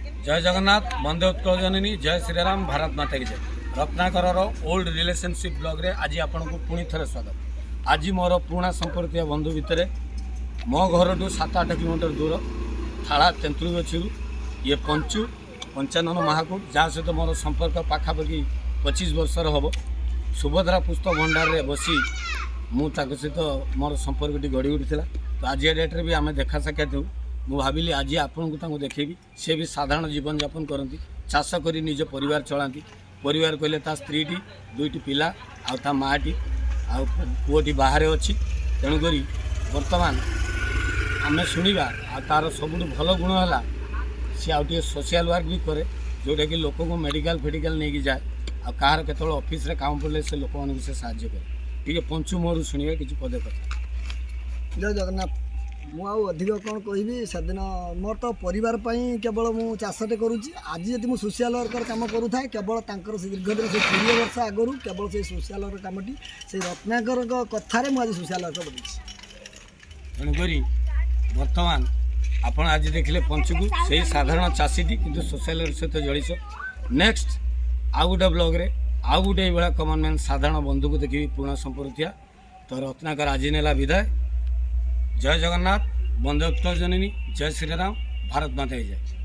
जय जगन्नाथ वंदे उत्कल जननी जय श्रीराम भारत माता की जय। रत्नाकर ओल्ड रिलेशनशिप ब्लॉग रे आज आपन को पुणी थे स्वागत। आज मोर पुराणा संपर्क बंधु भितर मो घर 7-8 किलोमीटर दूर थाड़ा तेंतुली गछी ये पंचु पंचानन महाकूट जहाँ सहित मोर संपर्क पाखापाखि 25 वर्षर हम। सुभद्रा पुस्तक भंडार रे बसी मुझे सहित मोर संपर्क गढ़ी उठी। तो आज डेट्रे भी आम देखा साक्षात हूँ। मुझे भाविली आज आपन को देखेबी। सी भी साधारण जीवन यापन करती, चाष कर निज परिवार चलाती। परिवार कहले ता स्त्रीटी 2टी पिला आ माटी आ पुओटी बाहर अच्छी। तेणुक बर्तमान आम शुणा तार सब भल गुण है सी आउटे सोशल वर्क भी करे जोटा कि लोक को मेडिकल फेडिकल नहीं कि जाए आ कहार केत ऑफिस रे काम पड़े से लोक मान से साहाଯ୍य करे। ठीक पंचु मोर शुणा कि पदे कथा। जय जगन्नाथ। मुझे अधिक कौन कहि सेदिन मोर तो परिवार केवल मु चाषटे करुच्ची। आज जब मुझे सोशल वर्कर कम करूए केवल से दीर्घ दिन से 20 वर्ष आगु केवल से सोशल वर्कर कमटी से रत्नाकर कथार मुझे सोशल वर्कर बढ़ी। तेणुक बर्तमान आपण आज देखिले पंचु को सही साधारण चाषीटी किंतु सोशल सहित जड़ित। नेक्स्ट आउ गोटे ब्लॉग रे आउ गोटे भाया कमन मैन साधारण बंधु को देखी पुराणा संपर्क थिया। तो रत्नाकर आज नेला विदाय। जय जगन्नाथ वंदे उत्कल जननी जय श्रीराम भारत माता की जय।